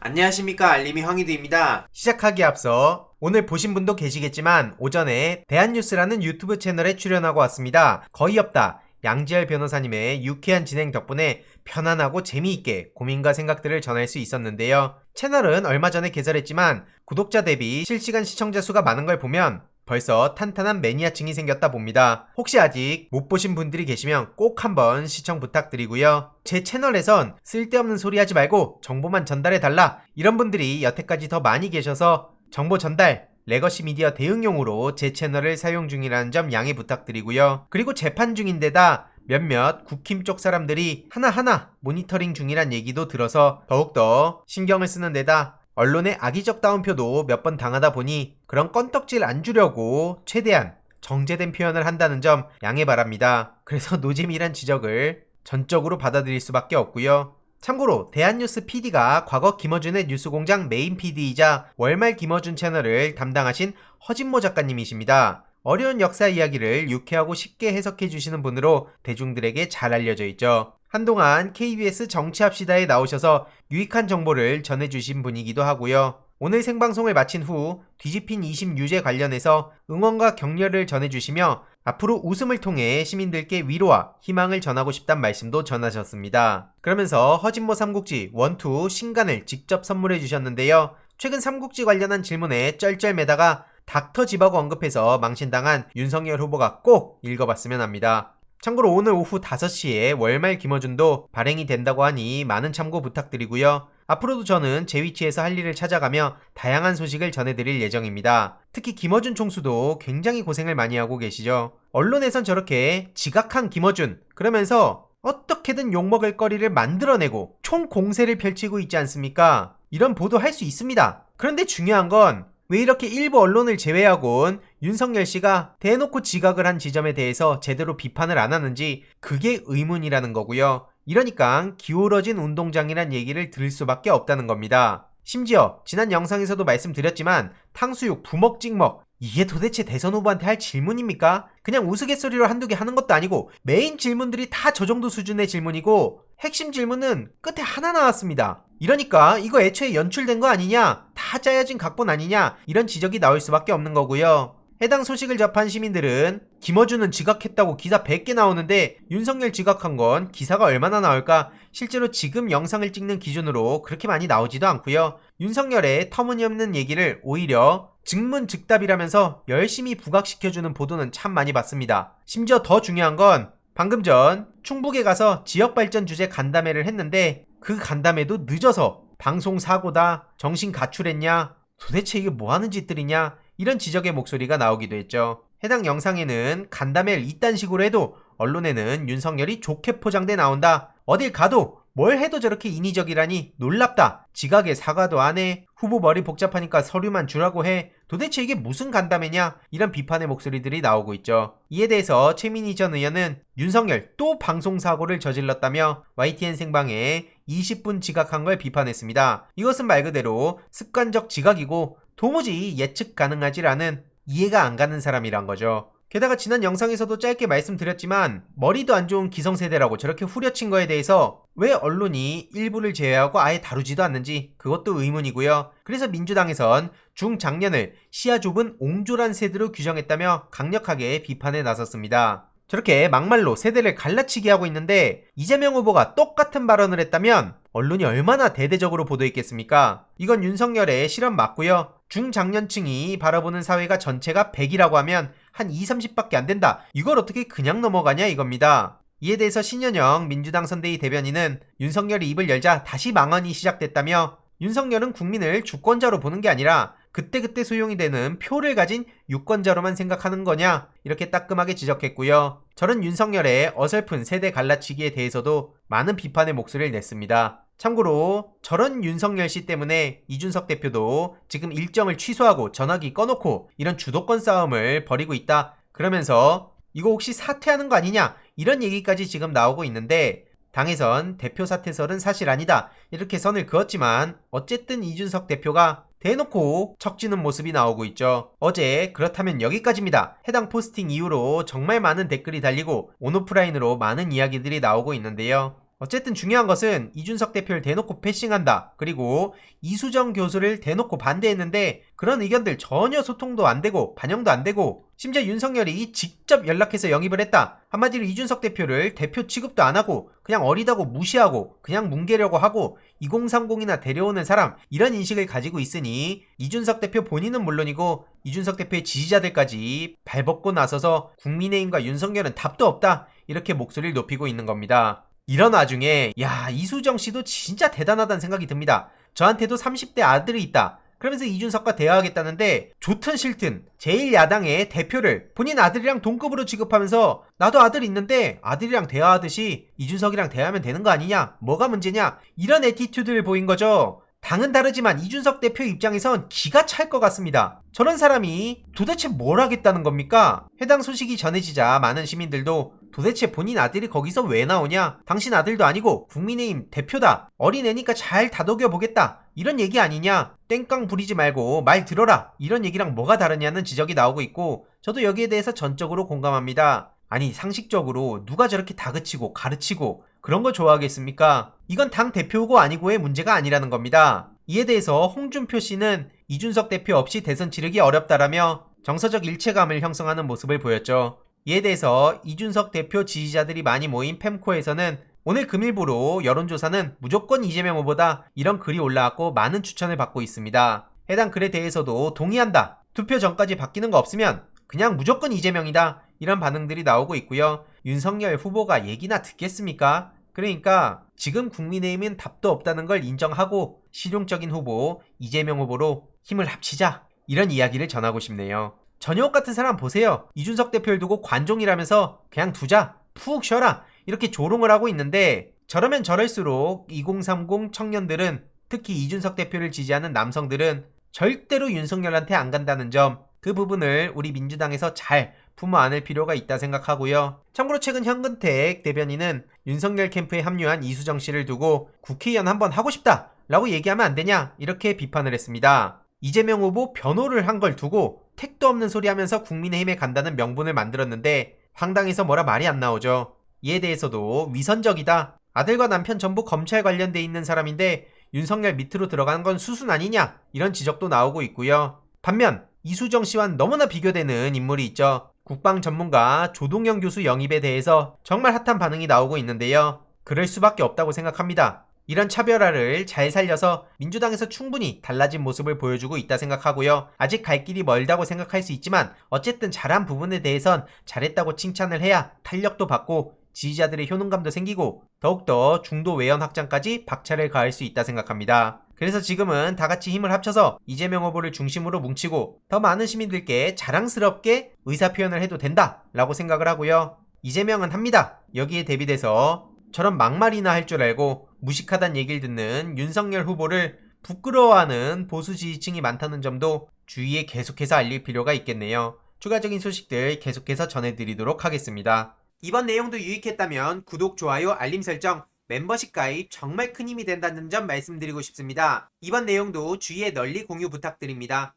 안녕하십니까, 알림이 황희두입니다. 시작하기에 앞서 오늘 보신 분도 계시겠지만 오전에 대한뉴스라는 유튜브 채널에 출연하고 왔습니다. 거의 없다. 양지열 변호사님의 유쾌한 진행 덕분에 편안하고 재미있게 고민과 생각들을 전할 수 있었는데요. 채널은 얼마 전에 개설했지만 구독자 대비 실시간 시청자 수가 많은 걸 보면 벌써 탄탄한 매니아층이 생겼다 봅니다. 혹시 아직 못 보신 분들이 계시면 꼭 한번 시청 부탁드리고요. 제 채널에선 쓸데없는 소리 하지 말고 정보만 전달해달라, 이런 분들이 여태까지 더 많이 계셔서 정보 전달, 레거시 미디어 대응용으로 제 채널을 사용 중이라는 점 양해 부탁드리고요. 그리고 재판 중인데다 몇몇 국힘 쪽 사람들이 하나하나 모니터링 중이란 얘기도 들어서 더욱더 신경을 쓰는 데다 언론의 악의적 다운표도 몇 번 당하다 보니 그런 건덕질 안 주려고 최대한 정제된 표현을 한다는 점 양해 바랍니다. 그래서 노잼이란 지적을 전적으로 받아들일 수밖에 없고요. 참고로 대한뉴스 PD가 과거 김어준의 뉴스공장 메인 PD이자 월말 김어준 채널을 담당하신 허진모 작가님이십니다. 어려운 역사 이야기를 유쾌하고 쉽게 해석해 주시는 분으로 대중들에게 잘 알려져 있죠. 한동안 KBS 정치합시다에 나오셔서 유익한 정보를 전해주신 분이기도 하고요. 오늘 생방송을 마친 후 뒤집힌 2심 유죄 관련해서 응원과 격려를 전해주시며 앞으로 웃음을 통해 시민들께 위로와 희망을 전하고 싶단 말씀도 전하셨습니다. 그러면서 허진모 삼국지 1, 2 신간을 직접 선물해 주셨는데요. 최근 삼국지 관련한 질문에 쩔쩔매다가 닥터지바고 언급해서 망신당한 윤석열 후보가 꼭 읽어봤으면 합니다. 참고로 오늘 오후 5시에 월말 김어준도 발행이 된다고 하니 많은 참고 부탁드리고요. 앞으로도 저는 제 위치에서 할 일을 찾아가며 다양한 소식을 전해드릴 예정입니다. 특히 김어준 총수도 굉장히 고생을 많이 하고 계시죠. 언론에선 저렇게 지각한 김어준 그러면서 어떻게든 욕먹을 거리를 만들어내고 총공세를 펼치고 있지 않습니까? 이런 보도 할 수 있습니다. 그런데 중요한 건 왜 이렇게 일부 언론을 제외하곤 윤석열 씨가 대놓고 지각을 한 지점에 대해서 제대로 비판을 안 하는지 그게 의문이라는 거고요. 이러니까 기울어진 운동장이란 얘기를 들을 수밖에 없다는 겁니다. 심지어 지난 영상에서도 말씀드렸지만 탕수육 부먹 찍먹, 이게 도대체 대선 후보한테 할 질문입니까? 그냥 우스갯소리로 한두 개 하는 것도 아니고 메인 질문들이 다 저 정도 수준의 질문이고 핵심 질문은 끝에 하나 나왔습니다. 이러니까 이거 애초에 연출된 거 아니냐? 다 짜여진 각본 아니냐? 이런 지적이 나올 수밖에 없는 거고요. 해당 소식을 접한 시민들은 김어준은 지각했다고 기사 100개 나오는데 윤석열 지각한 건 기사가 얼마나 나올까? 실제로 지금 영상을 찍는 기준으로 그렇게 많이 나오지도 않고요. 윤석열의 터무니없는 얘기를 오히려 즉문즉답이라면서 열심히 부각시켜주는 보도는 참 많이 봤습니다. 심지어 더 중요한 건 방금 전 충북에 가서 지역발전 주제 간담회를 했는데 그 간담회도 늦어서 방송 사고다, 정신 가출했냐, 도대체 이게 뭐하는 짓들이냐, 이런 지적의 목소리가 나오기도 했죠. 해당 영상에는 간담회를 이딴 식으로 해도 언론에는 윤석열이 좋게 포장돼 나온다, 어딜 가도 뭘 해도 저렇게 인위적이라니 놀랍다, 지각에 사과도 안 해, 후보 머리 복잡하니까 서류만 주라고 해, 도대체 이게 무슨 간담회냐, 이런 비판의 목소리들이 나오고 있죠. 이에 대해서 최민희 전 의원은 윤석열 또 방송사고를 저질렀다며 YTN 생방에 20분 지각한 걸 비판했습니다. 이것은 말 그대로 습관적 지각이고 도무지 예측 가능하지 않은, 이해가 안 가는 사람이란 거죠. 게다가 지난 영상에서도 짧게 말씀드렸지만 머리도 안 좋은 기성세대라고 저렇게 후려친 거에 대해서 왜 언론이 일부를 제외하고 아예 다루지도 않는지 그것도 의문이고요. 그래서 민주당에선 중장년을 시야 좁은 옹졸한 세대로 규정했다며 강력하게 비판에 나섰습니다. 저렇게 막말로 세대를 갈라치기 하고 있는데 이재명 후보가 똑같은 발언을 했다면 언론이 얼마나 대대적으로 보도했겠습니까? 이건 윤석열의 실언 맞고요. 중장년층이 바라보는 사회가 전체가 100이라고 하면 한 20, 30밖에 안 된다, 이걸 어떻게 그냥 넘어가냐 이겁니다. 이에 대해서 신현영 민주당 선대위 대변인은 윤석열이 입을 열자 다시 망언이 시작됐다며 윤석열은 국민을 주권자로 보는 게 아니라 그때그때 소용이 되는 표를 가진 유권자로만 생각하는 거냐, 이렇게 따끔하게 지적했고요. 저런 윤석열의 어설픈 세대 갈라치기에 대해서도 많은 비판의 목소리를 냈습니다. 참고로 저런 윤석열 씨 때문에 이준석 대표도 지금 일정을 취소하고 전화기 꺼놓고 이런 주도권 싸움을 벌이고 있다, 그러면서 이거 혹시 사퇴하는 거 아니냐, 이런 얘기까지 지금 나오고 있는데 당에선 대표 사퇴설은 사실 아니다, 이렇게 선을 그었지만 어쨌든 이준석 대표가 대놓고 척지는 모습이 나오고 있죠. 어제 그렇다면 여기까지입니다. 해당 포스팅 이후로 정말 많은 댓글이 달리고 온오프라인으로 많은 이야기들이 나오고 있는데요. 어쨌든 중요한 것은 이준석 대표를 대놓고 패싱한다. 그리고 이수정 교수를 대놓고 반대했는데 그런 의견들 전혀 소통도 안 되고 반영도 안 되고 심지어 윤석열이 직접 연락해서 영입을 했다. 한마디로 이준석 대표를 대표 취급도 안 하고 그냥 어리다고 무시하고 그냥 뭉개려고 하고 2030이나 데려오는 사람 이런 인식을 가지고 있으니 이준석 대표 본인은 물론이고 이준석 대표의 지지자들까지 발벗고 나서서 국민의힘과 윤석열은 답도 없다. 이렇게 목소리를 높이고 있는 겁니다. 이런 와중에 이수정 씨도 진짜 대단하다는 생각이 듭니다. 저한테도 30대 아들이 있다. 그러면서 이준석과 대화하겠다는데 좋든 싫든 제1야당의 대표를 본인 아들이랑 동급으로 취급하면서 나도 아들 있는데 아들이랑 대화하듯이 이준석이랑 대화하면 되는 거 아니냐? 뭐가 문제냐? 이런 애티튜드를 보인 거죠. 당은 다르지만 이준석 대표 입장에선 기가 찰 것 같습니다. 저런 사람이 도대체 뭘 하겠다는 겁니까? 해당 소식이 전해지자 많은 시민들도 도대체 본인 아들이 거기서 왜 나오냐? 당신 아들도 아니고 국민의힘 대표다. 어린애니까 잘 다독여 보겠다. 이런 얘기 아니냐? 땡깡 부리지 말고 말 들어라. 이런 얘기랑 뭐가 다르냐는 지적이 나오고 있고 저도 여기에 대해서 전적으로 공감합니다. 아니 상식적으로 누가 저렇게 다그치고 가르치고 그런 거 좋아하겠습니까? 이건 당 대표고 아니고의 문제가 아니라는 겁니다. 이에 대해서 홍준표 씨는 이준석 대표 없이 대선 치르기 어렵다라며 정서적 일체감을 형성하는 모습을 보였죠. 이에 대해서 이준석 대표 지지자들이 많이 모인 펜코에서는 오늘 금일부로 여론조사는 무조건 이재명 후보다 이런 글이 올라왔고 많은 추천을 받고 있습니다. 해당 글에 대해서도 동의한다. 투표 전까지 바뀌는 거 없으면 그냥 무조건 이재명이다. 이런 반응들이 나오고 있고요. 윤석열 후보가 얘기나 듣겠습니까? 그러니까 지금 국민의힘은 답도 없다는 걸 인정하고 실용적인 후보 이재명 후보로 힘을 합치자. 이런 이야기를 전하고 싶네요. 전효옥 같은 사람 보세요. 이준석 대표를 두고 관종이라면서 그냥 두자. 푹 쉬어라. 이렇게 조롱을 하고 있는데 저러면 저럴수록 2030 청년들은 특히 이준석 대표를 지지하는 남성들은 절대로 윤석열한테 안 간다는 점, 그 부분을 우리 민주당에서 잘 품어 안을 필요가 있다 생각하고요. 참고로 최근 현근택 대변인은 윤석열 캠프에 합류한 이수정 씨를 두고 국회의원 한번 하고 싶다 라고 얘기하면 안 되냐 이렇게 비판을 했습니다. 이재명 후보 변호를 한 걸 두고 택도 없는 소리 하면서 국민의힘에 간다는 명분을 만들었는데 황당해서 뭐라 말이 안 나오죠. 이에 대해서도 위선적이다. 아들과 남편 전부 검찰 관련돼 있는 사람인데 윤석열 밑으로 들어간 건 수순 아니냐 이런 지적도 나오고 있고요. 반면 이수정 씨와는 너무나 비교되는 인물이 있죠. 국방 전문가 조동영 교수 영입에 대해서 정말 핫한 반응이 나오고 있는데요. 그럴 수밖에 없다고 생각합니다. 이런 차별화를 잘 살려서 민주당에서 충분히 달라진 모습을 보여주고 있다 생각하고요. 아직 갈 길이 멀다고 생각할 수 있지만 어쨌든 잘한 부분에 대해선 잘했다고 칭찬을 해야 탄력도 받고 지지자들의 효능감도 생기고 더욱더 중도 외연 확장까지 박차를 가할 수 있다 생각합니다. 그래서 지금은 다같이 힘을 합쳐서 이재명 후보를 중심으로 뭉치고 더 많은 시민들께 자랑스럽게 의사표현을 해도 된다 라고 생각을 하고요. 이재명은 합니다. 여기에 대비돼서 저런 막말이나 할 줄 알고 무식하단 얘기를 듣는 윤석열 후보를 부끄러워하는 보수 지지층이 많다는 점도 주위에 계속해서 알릴 필요가 있겠네요. 추가적인 소식들 계속해서 전해드리도록 하겠습니다. 이번 내용도 유익했다면 구독, 좋아요, 알림 설정, 멤버십 가입 정말 큰 힘이 된다는 점 말씀드리고 싶습니다. 이번 내용도 주위에 널리 공유 부탁드립니다.